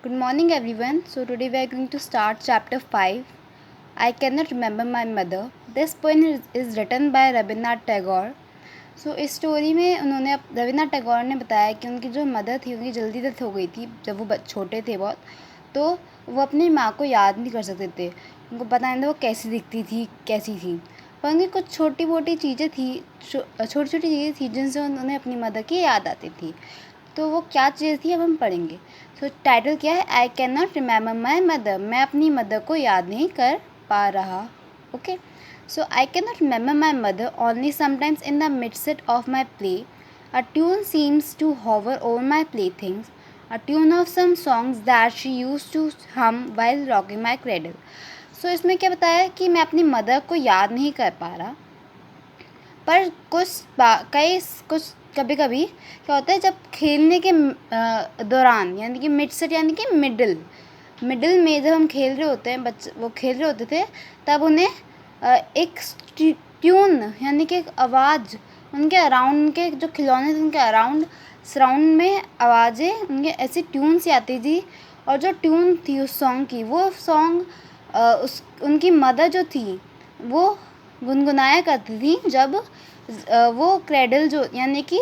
Good morning, everyone. So, today we are going to start chapter 5. I cannot remember my mother. This poem is written by Rabindranath Tagore. सो इस story में उन्होंने रविन्द्रनाथ टैगोर ने बताया कि उनकी जो मदर थी उनकी जल्दी डेथ हो गई थी जब वो छोटे थे बहुत. तो वो अपनी माँ को याद नहीं कर सकते थे. उनको पता नहीं था वो कैसी दिखती थी, कैसी थी. पर उनकी कुछ छोटी मोटी चीज़ें थी, छोटी छोटी चीज़ें थी जिनसे उन्हें अपनी मदर की याद आती थी. तो वो क्या चीज़ थी अब हम पढ़ेंगे. सो टाइटल क्या है? आई can not remember my mother. मैं अपनी मदर को याद नहीं कर पा रहा. Okay. So I cannot remember my mother. Only sometimes in the midst of my play, a tune seems to hover over my playthings, a tune of some songs that she used to hum while rocking my cradle. So इसमें क्या बताया कि मैं अपनी mother को याद नहीं कर पा रहा, पर कुछ कभी कभी क्या होता है जब खेलने के दौरान, यानी कि मिड सेट यानी कि मिडिल में जब हम खेल रहे होते हैं, बच्चे वो खेल रहे होते थे, तब उन्हें एक ट्यून यानी कि एक आवाज़ उनके अराउंड, उनके जो खिलौने थे उनके अराउंड सराउंड में आवाज़ें उनके ऐसी ट्यून से आती थी. और जो ट्यून थी उस सॉन्ग की, वो सॉन्ग उस उनकी मदर जो थी वो गुनगुनाया करती थी जब वो क्रेडल जो यानी कि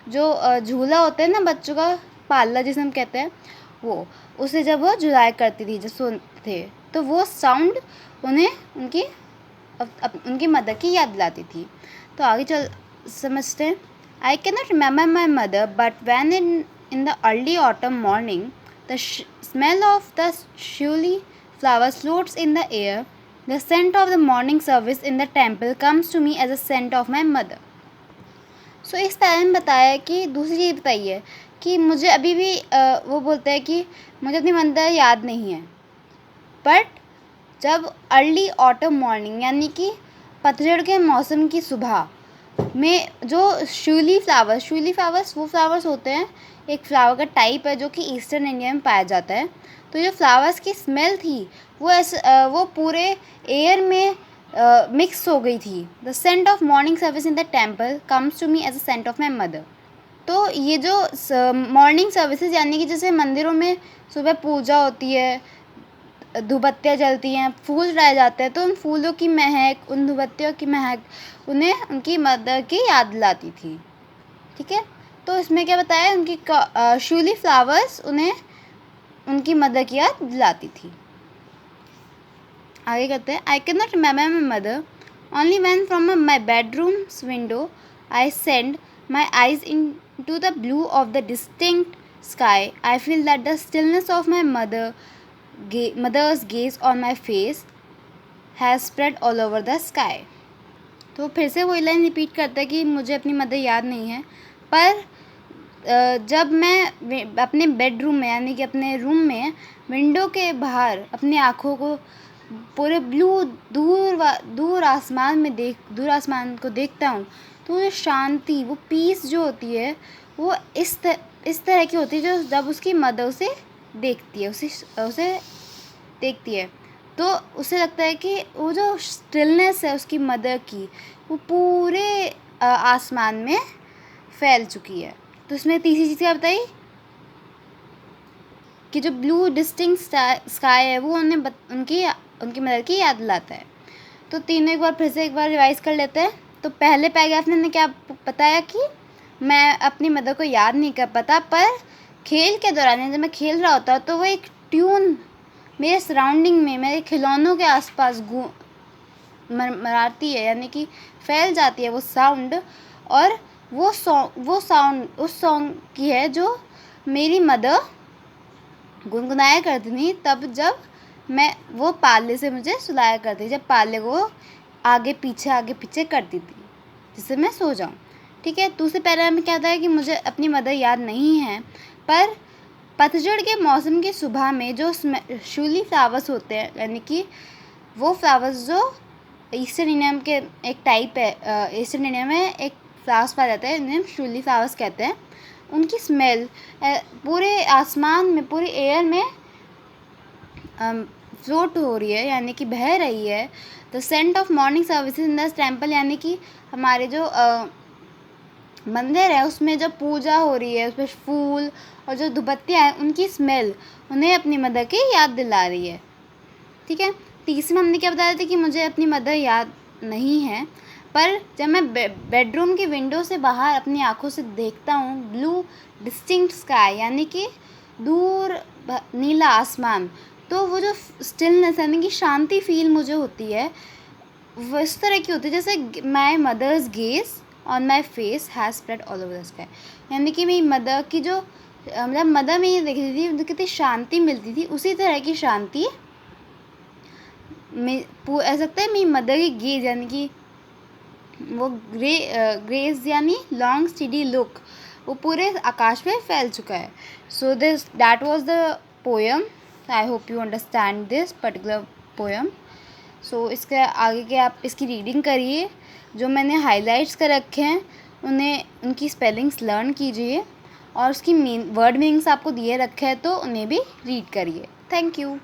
जो झूला होता है ना बच्चों का, पालना जिसे हम कहते हैं, वो उसे जब वो झुलाया करती थी जब सुनते थे, तो वो साउंड उन्हें उनकी मदर की याद दिलाती थी. तो आगे चल समझते हैं. I can not remember my mother but when in the early autumn morning the smell of the shiuli flowers floats in the air. The scent of the morning service in the temple comes to me as a scent of my mother. So इस तरह में बताया कि दूसरी चीज़ बताई है कि मुझे अभी भी वो बोलते हैं कि मुझे अपनी मदर याद नहीं है, बट जब अर्ली ऑटम मॉर्निंग यानी कि पतझड़ के मौसम की सुबह में जो शूली फ्लावर्स वो फ्लावर्स होते हैं, एक फ्लावर का टाइप है जो कि ईस्टर्न इंडिया में पाया जाता है. तो जो फ्लावर्स की स्मेल थी वो पूरे एयर में मिक्स हो गई थी. The scent of morning service in the temple comes to me as a scent of my mother. तो ये जो मॉर्निंग सर्विसेज यानी कि जैसे मंदिरों में सुबह पूजा होती है, धूपबत्तियाँ जलती हैं, फूल चढ़ाए जाते हैं, तो उन फूलों की महक, उन धूपबत्तियों की महक उन्हें उनकी मदर की याद दिलाती थी. ठीक है. तो इसमें क्या बताया, उनकी शूली फ्लावर्स उन्हें उनकी मदर की याद दिलाती थी. आगे करते हैं. I can not remember my mother. Only when from my bedroom's window I send my eyes into the blue of the distinct sky. I feel that the stillness of my mother's gaze on my face has spread all over the sky. तो फिर से वही line repeat करता है कि मुझे अपनी mother याद नहीं है, पर जब मैं अपने बेडरूम में यानी कि अपने रूम में विंडो के बाहर अपनी आँखों को पूरे ब्लू दूर आसमान को देखता हूँ, तो वो शांति, वो पीस जो होती है वो इस तरह की होती है जो जब उसकी मदर उसे देखती है, उसे देखती है, तो उसे लगता है कि वो जो स्टिलनेस है उसकी मदर की वो पूरे आसमान में फैल चुकी है. तो इसमें तीसरी चीज़ क्या बताई कि जो ब्लू डिस्टिंक्ट स्काई है वो उनकी मदर की याद दिलाता है. तो तीनों एक बार रिवाइज कर लेते हैं. तो पहले पैराग्राफ ने क्या बताया कि मैं अपनी मदर को याद नहीं कर पाता, पर खेल के दौरान जब मैं खेल रहा होता तो वो एक ट्यून मेरे सराउंडिंग में, मेरे खिलौनों के आसपास मराती है, यानी कि फैल जाती है वो साउंड. और वो साउंड उस सॉन्ग की है जो मेरी मदर गुनगुनाया करती थी तब जब मैं वो पाले से मुझे सुलाया करती, जब पाले को आगे पीछे करती थी जिससे मैं सो जाऊँ. ठीक है. दूसरे पैराग्राफ में क्या था कि मुझे अपनी मदर याद नहीं है, पर पतझड़ के मौसम की सुबह में जो शूली फ्लावर्स होते हैं, यानी कि वो फ्लावर्स जो ईस्टर्न इंडिया के एक टाइप है, ईस्टर्न इंडिया में एक फ्लावर्स पाया जाता है, इन्हें शूली फ्लावर्स कहते हैं. उनकी स्मेल पूरे आसमान में, पूरे एयर में फ्लोट हो रही है, यानी कि बह रही है. The scent of morning services in the temple, यानी कि हमारे जो मंदिर है उसमें जब पूजा हो रही है, उसमें फूल और जो दुपत्तियाँ हैं उनकी स्मेल उन्हें अपनी मदर की याद दिला रही है। ठीक है, तीसरे में हमने क्या बताया था कि मुझे अपनी मदर याद नहीं है, पर जब मैं बेडरूम की विंडो से बाहर अपनी आँखों से देखता हूँ ब्लू डिस्टिंक्ट स्काई, यानी कि दूर नीला आसमान, तो वो जो स्टिलनेस यानी कि शांति फील मुझे होती है वो इस तरह की होती है जैसे my mother's gaze on my face has spread all over the sky, यानी कि मेरी मदर की जो मतलब मदर में ये देखती थी मुझे कितनी शांति मिलती थी, उसी तरह की शांति में ऐसा लगता है मेरी मदर की गेज यानी कि वो ग्रेज यानी लॉन्ग स्टडी लुक वो पूरे आकाश में फैल चुका है। So that was the poem. I hope you understand this particular poem. So इसके आगे के आप इसकी रीडिंग करिए, जो मैंने हाइलाइट्स कर रखे हैं उन्हें उनकी स्पेलिंग्स लर्न कीजिए और उसकी वर्ड मीनिंग्स आपको दिए रखे हैं तो उन्हें भी रीड करिए। Thank you.